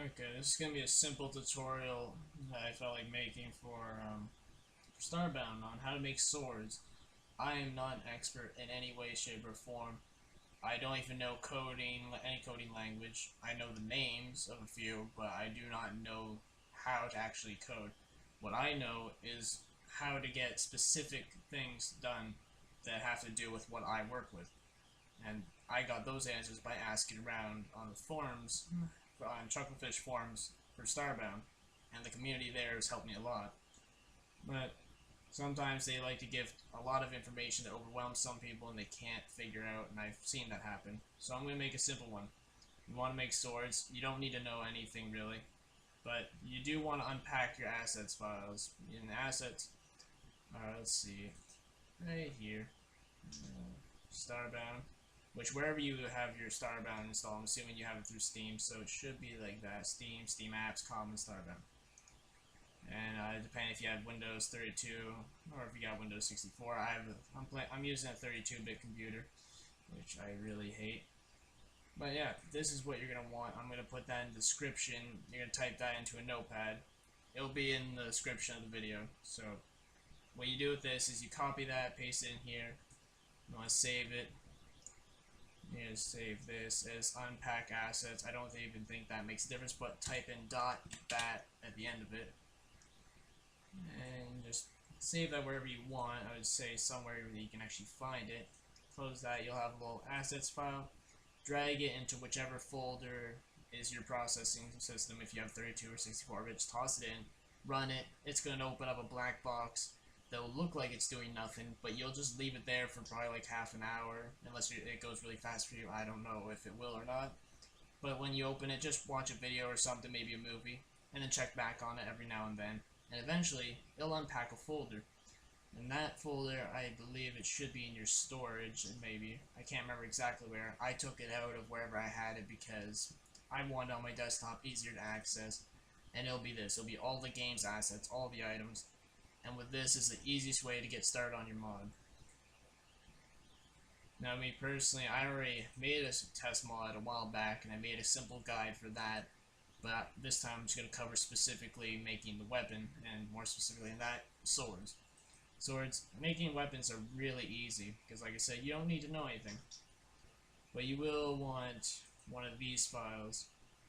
Okay, this is gonna be a simple tutorial that I felt like making for Starbound on how to make swords. I am not an expert in any way, shape, or form. I don't even know any coding language. I know the names of a few, but I do not know how to actually code. What I know is how to get specific things done that have to do with what I work with. And I got those answers by asking around on the forums, on Chucklefish forums for Starbound, and the community there has helped me a lot. But sometimes they like to give a lot of information that overwhelms some people and they can't figure out, and I've seen that happen. So I'm going to make a simple one. You want to make swords, you don't need to know anything really, but you do want to unpack your assets files. In assets, let's see, right here, Starbound. Which wherever you have your Starbound installed, I'm assuming you have it through Steam, so it should be like that. Steam, Steam Apps, Common, Starbound. And depending if you have Windows 32 or if you got Windows 64, I'm using a 32-bit computer, which I really hate. But yeah, this is what you're gonna want. I'm gonna put that in the description. You're gonna type that into a notepad. It'll be in the description of the video. So what you do with this is you copy that, paste it in here. You want to save it. You need to save this as Unpack Assets. I don't even think that makes a difference, but type in .bat at the end of it. And just save that wherever you want. I would say somewhere that you can actually find it. Close that, you'll have a little assets file. Drag it into whichever folder is your processing system. If you have 32 or 64 bits, toss it in, run it. It's going to open up a black box that will look like it's doing nothing, but you'll just leave it there for probably like half an hour, unless it goes really fast for you. I don't know if it will or not. But when you open it, just watch a video or something, maybe a movie, and then check back on it every now and then. And eventually, it'll unpack a folder. And that folder, I believe it should be in your storage, and maybe, I can't remember exactly where. I took it out of wherever I had it because I want it on my desktop, easier to access. And it'll be this, it'll be all the game's assets, all the items. And with this is the easiest way to get started on your mod. Now me personally, I already made a test mod a while back and I made a simple guide for that, but this time I'm just going to cover specifically making the weapon, and more specifically in that, swords. Making weapons are really easy because like I said, you don't need to know anything. But you will want one of these files.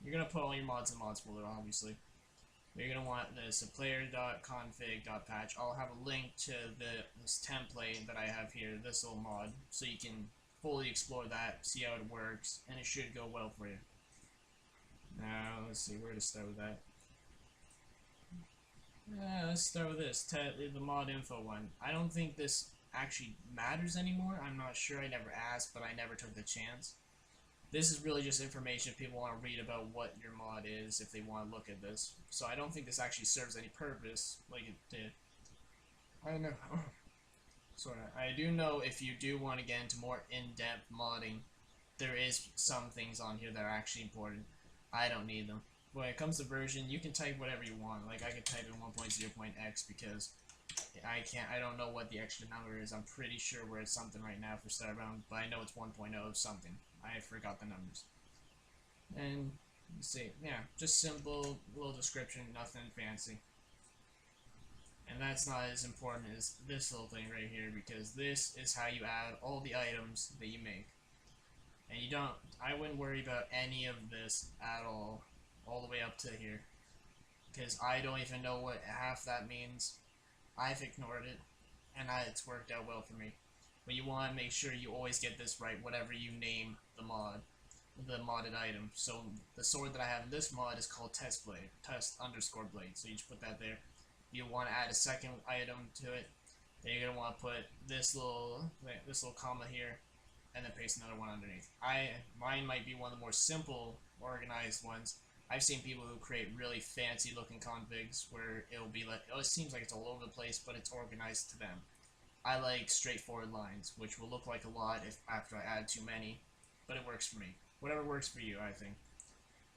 You're going to put all your mods in the mods folder obviously. You're going to want this, player.config.patch. I'll have a link to this template that I have here, this little mod, so you can fully explore that, see how it works, and it should go well for you. Now, let's see where to start with that. Let's start with this, the mod info one. I don't think this actually matters anymore. I'm not sure, I never asked, but I never took the chance. This is really just information if people want to read about what your mod is, if they want to look at this. So I don't think this actually serves any purpose like it did. I don't know. Sorry, I do know if you do want to get into more in-depth modding, there is some things on here that are actually important. I don't need them. When it comes to version, you can type whatever you want. Like I could type in 1.0.x because I don't know what the extra number is. I'm pretty sure we're at something right now for Starbound, but I know it's 1.0 of something. I forgot the numbers. And let's see, yeah, just simple little description, nothing fancy. And that's not as important as this little thing right here, because this is how you add all the items that you make. And I wouldn't worry about any of this at all the way up to here, because I don't even know what half that means. I've ignored it, and it's worked out well for me. But you want to make sure you always get this right, whatever you name the modded item. So the sword that I have in this mod is called test blade, test_blade. So you just put that there. You want to add a second item to it. Then you're gonna want to put this little comma here, and then paste another one underneath. Mine might be one of the more simple, organized ones. I've seen people who create really fancy looking configs where it'll be like, oh, it seems like it's all over the place, but it's organized to them. I like straightforward lines, which will look like a lot after I add too many, but it works for me. Whatever works for you, I think.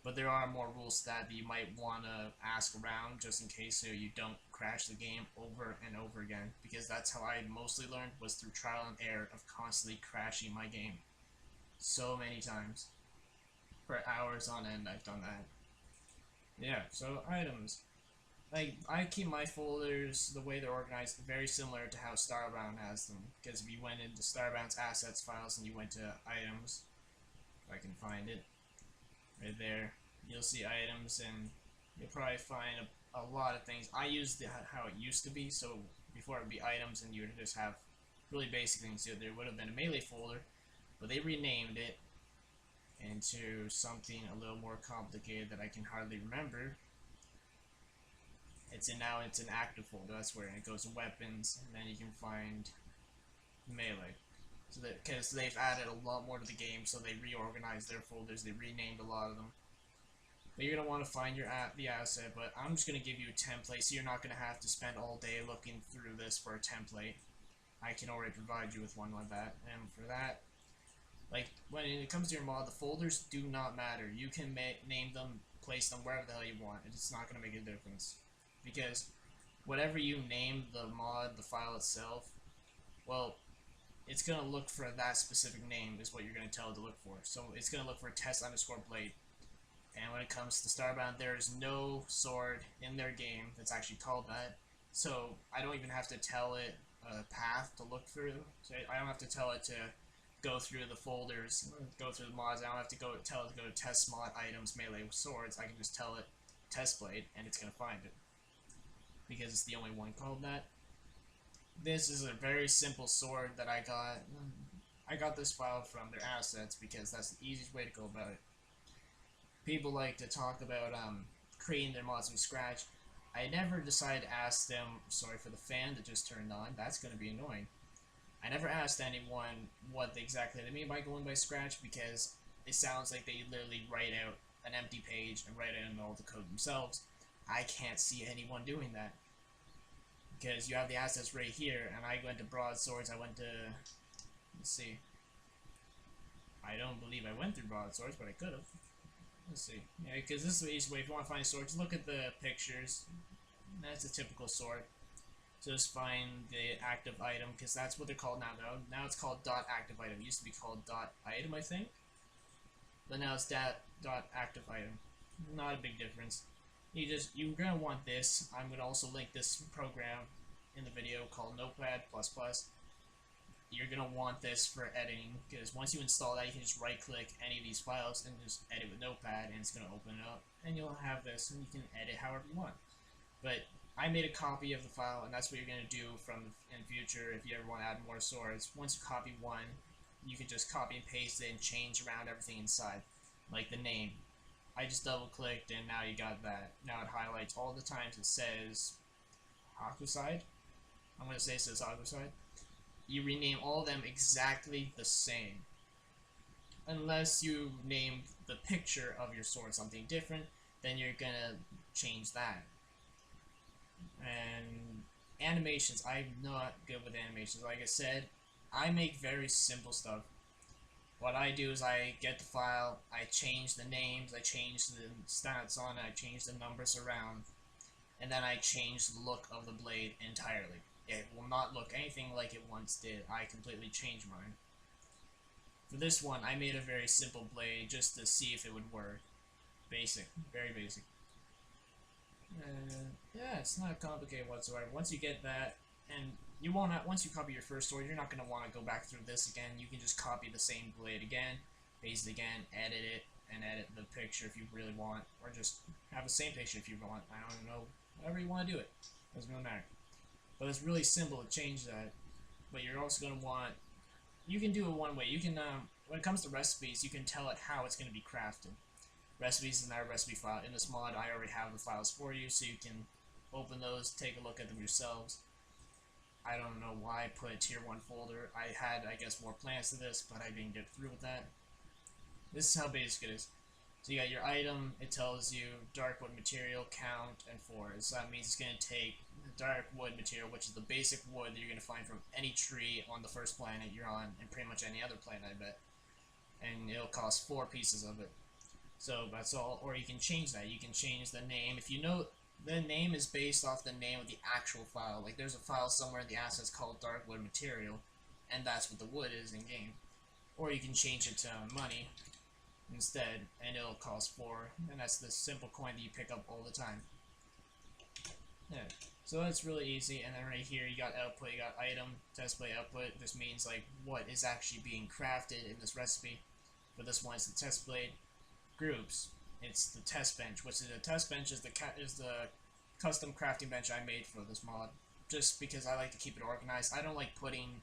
But there are more rules to that you might want to ask around just in case so you don't crash the game over and over again, because that's how I mostly learned, was through trial and error of constantly crashing my game. So many times. For hours on end I've done that. Yeah, so items. Like, I keep my folders, the way they're organized, very similar to how Starbound has them. Because if you went into Starbound's assets files and you went to items, if I can find it, right there, you'll see items, and you'll probably find a lot of things. I used how it used to be, so before it would be items and you would just have really basic things. So there would have been a melee folder, but they renamed it into something a little more complicated that I can hardly remember. Now it's an active folder. That's where it goes to weapons, and then you can find melee. So that because they've added a lot more to the game, so they reorganized their folders. They renamed a lot of them. But you're gonna want to find the asset. But I'm just gonna give you a template, so you're not gonna have to spend all day looking through this for a template. I can already provide you with one like that. And for that, like when it comes to your mod, the folders do not matter. You can name them, place them wherever the hell you want. It's not gonna make a difference. Because whatever you name the mod, the file itself, well, it's going to look for that specific name is what you're going to tell it to look for. So it's going to look for test_blade. And when it comes to Starbound, there is no sword in their game that's actually called that. So I don't even have to tell it a path to look through. So I don't have to tell it to go through the folders, go through the mods. I don't have to tell it to go to test mod items, melee swords. I can just tell it test blade, and it's going to find it. Because it's the only one called that. This is a very simple sword that I got. I got this file from their assets because that's the easiest way to go about it. People like to talk about creating their mods from scratch. I never decided to ask them, sorry for the fan that just turned on, that's going to be annoying. I never asked anyone what exactly they mean by going by scratch because it sounds like they literally write out an empty page and write out all the code themselves. I can't see anyone doing that. Because you have the assets right here, and I went to broadswords, I went to, let's see, I don't believe I went through broadswords, but I could have. Let's see, yeah, because this is the easiest way. If you want to find swords, look at the pictures. That's a typical sword. Just find the active item, because that's what they're called now, though. Now it's called .active item. It used to be called .item, I think. But now it's .active item. Not a big difference. You're gonna want this. I'm gonna also link this program in the video called Notepad++. You're gonna want this for editing because once you install that, you can just right-click any of these files and just edit with Notepad, and it's gonna open it up, and you'll have this, and you can edit however you want. But I made a copy of the file, and that's what you're gonna do in future if you ever want to add more swords. Once you copy one, you can just copy and paste it and change around everything inside, like the name. I just double clicked and now you got that. Now it highlights all the times it says Hakuside. I'm going to say it says Hakuside. You rename all of them exactly the same. Unless you name the picture of your sword something different, then you're going to change that. And animations, I'm not good with animations. Like I said, I make very simple stuff. What I do is I get the file, I change the names, I change the stats on it, I change the numbers around, and then I change the look of the blade entirely. It will not look anything like it once did. I completely changed mine. For this one, I made a very simple blade just to see if it would work. Basic, very basic. Yeah, it's not complicated whatsoever. Once you get that, and once you copy your first sword, you're not going to want to go back through this again. You can just copy the same blade again, paste it again, edit it, and edit the picture if you really want, or just have the same picture if you want. I don't know, whatever you want to do it. Doesn't really matter. But it's really simple to change that. But you're also going to want, you can do it one way. You can, when it comes to recipes, you can tell it how it's going to be crafted. Recipes is in our recipe file. In this mod, I already have the files for you, so you can open those, take a look at them yourselves. I don't know why I put a tier 1 folder. I had, I guess, more plans to this, but I didn't get through with that. This is how basic it is. So you got your item, it tells you dark wood material, count, and forest. So that means it's going to take the dark wood material, which is the basic wood that you're going to find from any tree on the first planet you're on, and pretty much any other planet, I bet. And it'll cost 4 pieces of it. So that's all. Or you can change that. You can change the name. If you know, the name is based off the name of the actual file. Like there's a file somewhere in the assets called dark wood material, and that's what the wood is in game. Or you can change it to money. instead, and it'll cost 4, and that's the simple coin that you pick up all the time. Yeah, so that's really easy. And then right here you got output, you got item, test blade output. This means like what is actually being crafted in this recipe. But this one is the test blade. Groups, it's the test bench, which is the test bench is the custom crafting bench I made for this mod, just because I like to keep it organized. I don't like putting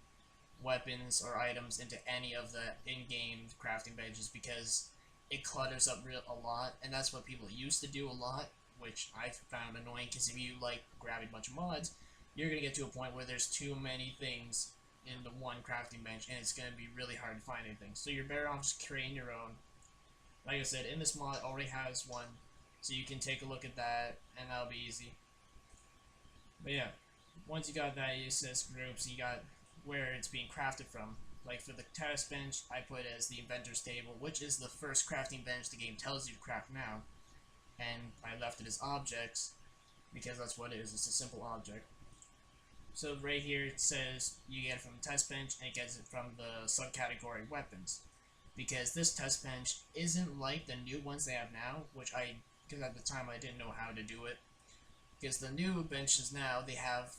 weapons or items into any of the in-game crafting benches because it clutters up a lot, and that's what people used to do a lot, which I found annoying, because if you like grabbing a bunch of mods, you're going to get to a point where there's too many things in the one crafting bench, and it's going to be really hard to find anything. So you're better off just creating your own. Like I said, in this mod already has one, so you can take a look at that, and that'll be easy. But yeah, once you got that, it says groups, you got where it's being crafted from. Like for the test bench, I put it as the inventor's table, which is the first crafting bench the game tells you to craft now. And I left it as objects, because that's what it is, it's a simple object. So right here it says you get it from the test bench, and it gets it from the subcategory weapons. Because this test bench isn't like the new ones they have now, because at the time I didn't know how to do it. Because the new benches now, they have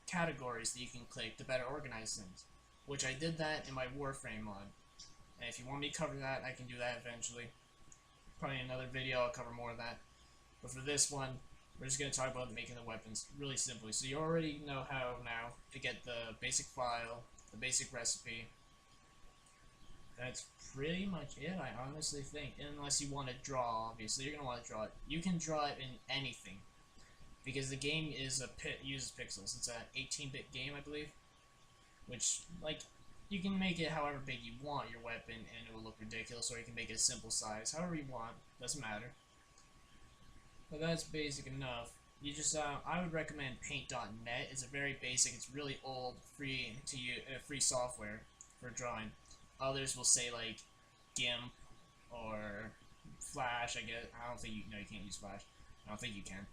categories that you can click to better organize things, which I did that in my Warframe mod. And if you want me to cover that, I can do that eventually. Probably in another video I'll cover more of that. But for this one, we're just going to talk about making the weapons really simply. So you already know how now to get the basic file, the basic recipe. That's pretty much it, I honestly think. Unless you want to draw, obviously. You're going to want to draw it. You can draw it in anything, because the game is uses pixels. It's an 18-bit game, I believe. Which, like, you can make it however big you want, your weapon, and it will look ridiculous, or you can make it a simple size. However you want. Doesn't matter. But that's basic enough. You just, I would recommend paint.net. It's a very basic, it's really old, free software for drawing. Others will say like GIMP or Flash. I guess I don't think you can't use Flash. I don't think you can.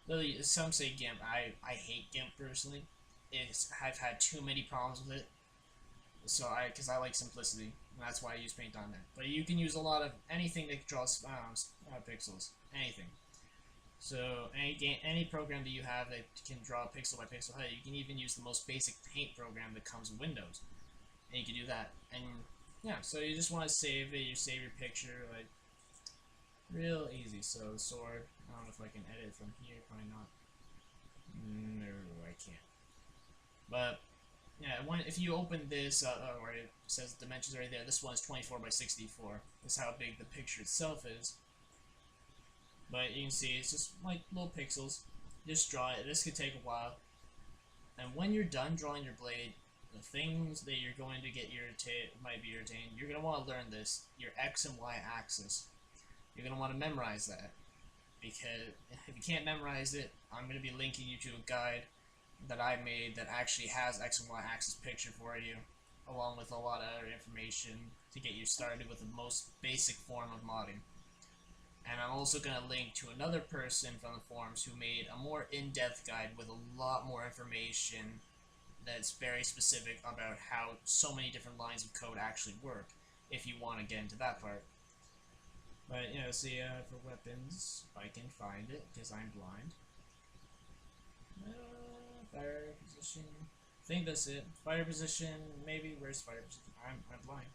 Literally, some say GIMP. I hate GIMP personally. I've had too many problems with it. So because I like simplicity, and that's why I use paint.net. But you can use a lot of anything that draws pixels, anything. So any program that you have that can draw pixel by pixel height, you can even use the most basic paint program that comes with Windows. And you can do that, and yeah, so you just want to save it, you save your picture, like, real easy. So sword, I don't know if I can edit from here, probably not, no, I can't, but, yeah, if you open this, where it says dimensions right there, this one is 24 by 64, this is how big the picture itself is, but you can see, it's just, like, little pixels, just draw it. This could take a while, and when you're done drawing your blade, the things that you're going to get might be irritating. You're going to want to learn this, your X and Y axis. You're going to want to memorize that, because if you can't memorize it, I'm going to be linking you to a guide that I made that actually has X and Y axis picture for you, along with a lot of other information to get you started with the most basic form of modding. And I'm also going to link to another person from the forums who made a more in-depth guide with a lot more information that's very specific about how so many different lines of code actually work, if you want to get into that part. But, you know, see, for weapons, if I can find it, because I'm blind. Fire position. I think that's it. Fire position, maybe. Where's fire position? I'm blind.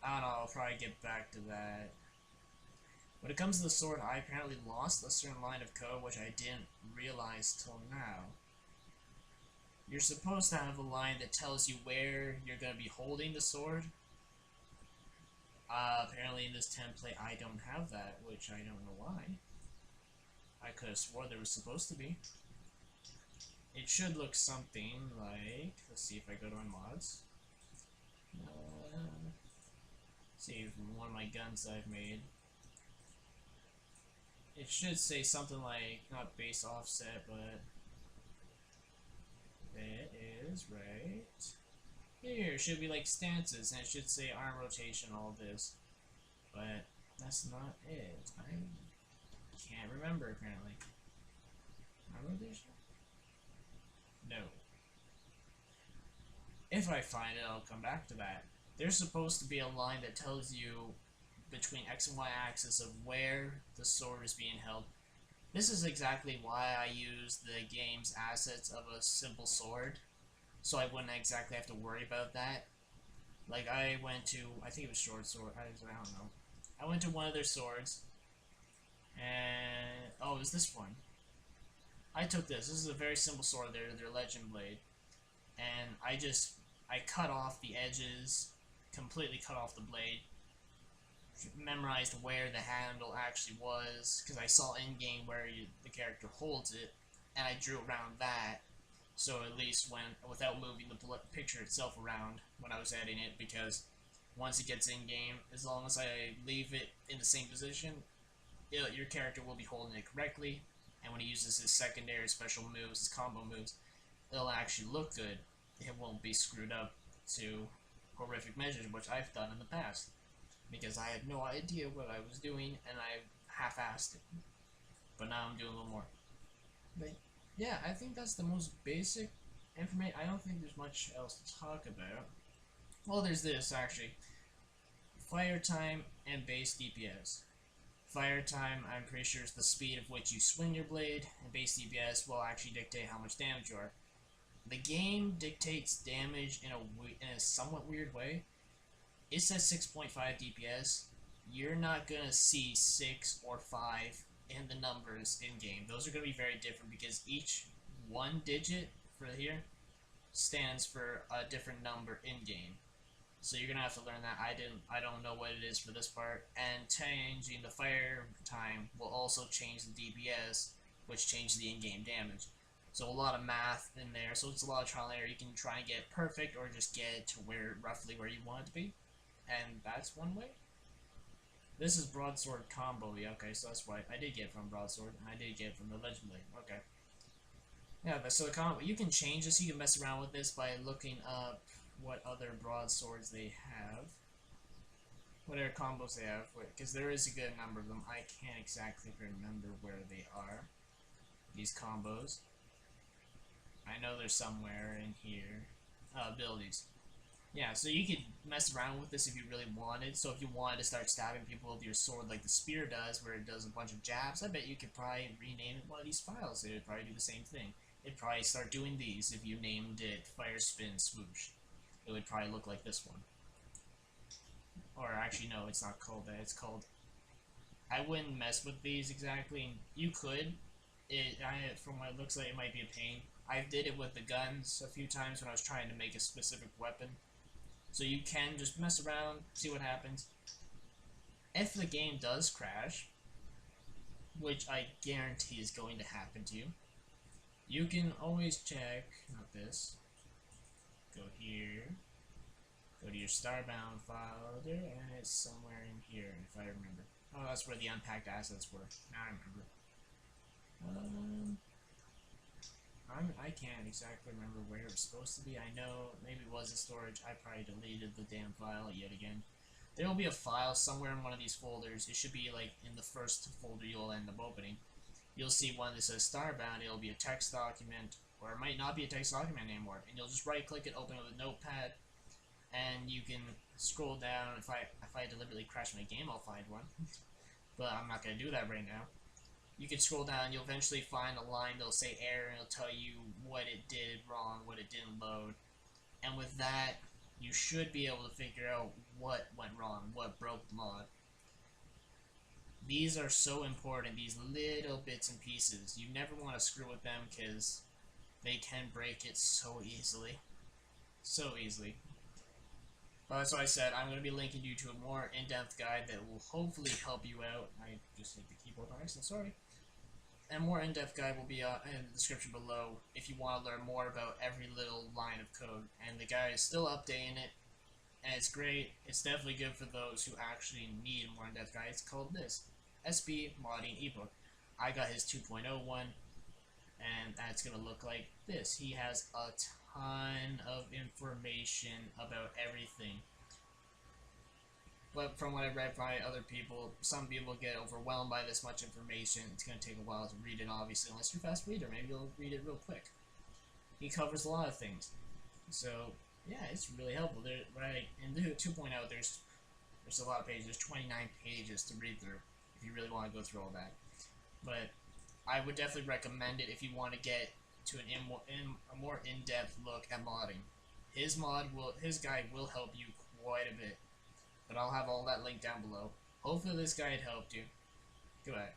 I don't know, I'll probably get back to that. When it comes to the sword, I apparently lost a certain line of code, which I didn't realize till now. You're supposed to have a line that tells you where you're going to be holding the sword. Apparently in this template I don't have that, which I don't know why. I could have swore there was supposed to be. It should look something like, let's see if I go to my mods. See, from one of my guns that I've made. It should say something like, not base offset, but it is right here. It should be like stances, and it should say arm rotation, all this. But that's not it. I can't remember, apparently. Arm rotation? No. If I find it, I'll come back to that. There's supposed to be a line that tells you between X and Y axis of where the sword is being held. This is exactly why I use the game's assets of a simple sword, so I wouldn't exactly have to worry about that. Like, I went to, I think it was short sword, I don't know. I went to one of their swords, and, oh, it was this one. I took this. This is a very simple sword, their legend blade. And I cut off the edges, completely cut off the blade, memorized where the handle actually was, because I saw in-game where the character holds it, and I drew around that, so at least without moving the picture itself around when I was editing it, because once it gets in-game, as long as I leave it in the same position, your character will be holding it correctly, and when he uses his secondary special moves, his combo moves, it'll actually look good. It won't be screwed up to horrific measures, which I've done in the past, because I had no idea what I was doing, and I half-assed it. But now I'm doing a little more. But yeah, I think that's the most basic information. I don't think there's much else to talk about. Well, there's this, actually. Fire time and base DPS. Fire time, I'm pretty sure, is the speed of which you swing your blade, and base DPS will actually dictate how much damage you are. The game dictates damage in a somewhat weird way. It says 6.5 DPS. You're not gonna see 6 or 5 in the numbers in game. Those are gonna be very different because each one digit for here stands for a different number in game. So you're gonna have to learn that. I don't know what it is for this part. And changing the fire time will also change the DPS, which changes the in-game damage. So a lot of math in there. So it's a lot of trial and error. You can try and get perfect or just get it to roughly where you want it to be. And that's one way. This is broadsword combo. Yeah, okay, so that's why I did get it from broadsword, and I did get it from the legend blade. Okay. Yeah, so the combo, you can change this. You can mess around with this by looking up what other broadswords they have, whatever combos they have, because there is a good number of them. I can't exactly remember where they are, these combos. I know they're somewhere in here. Abilities. Yeah, so you could mess around with this if you really wanted. So if you wanted to start stabbing people with your sword like the spear does, where it does a bunch of jabs, I bet you could probably rename it one of these files. It would probably do the same thing. It'd probably start doing these if you named it Fire Spin Swoosh. It would probably look like this one. Or actually, no, it's not called that. It's called... I wouldn't mess with these exactly. You could. From what it looks like, it might be a pain. I did it with the guns a few times when I was trying to make a specific weapon. So you can just mess around, see what happens. If the game does crash, which I guarantee is going to happen to you, you can always check, not this, go here, go to your Starbound folder, and it's somewhere in here, if I remember. Oh, that's where the Unpacked Assets were. Now I remember. I can't exactly remember where it was supposed to be. I know maybe it was in storage. I probably deleted the damn file yet again. There will be a file somewhere in one of these folders. It should be like in the first folder you'll end up opening. You'll see one that says Starbound. It'll be a text document, or it might not be a text document anymore. And you'll just right click it, open it with a notepad, and you can scroll down. If I deliberately crash my game, I'll find one. But I'm not going to do that right now. You can scroll down, you'll eventually find a line that'll say error, and it'll tell you what it did wrong, what it didn't load. And with that, you should be able to figure out what went wrong, what broke the mod. These are so important, these little bits and pieces. You never want to screw with them because they can break it so easily. So easily. But that's why I said I'm going to be linking you to a more in-depth guide that will hopefully help you out. I just hit the keyboard by accident, sorry. And a more in-depth guide will be in the description below if you want to learn more about every little line of code. And the guy is still updating it, and it's great. It's definitely good for those who actually need a more in-depth guide. It's called this, SB Modding Ebook. I got his 2.0 one, and that's going to look like this. He has a ton of information about everything. But from what I read by other people, some people get overwhelmed by this much information. It's going to take a while to read it, obviously, unless you're a fast reader. Maybe you'll read it real quick. He covers a lot of things. So, yeah, it's really helpful. In the 2.0, there's There's a lot of pages. There's 29 pages to read through if you really want to go through all that. But I would definitely recommend it if you want to get to a more in-depth look at modding. His guide will help you quite a bit. But I'll have all that linked down below. Hopefully this guide helped you. Goodbye.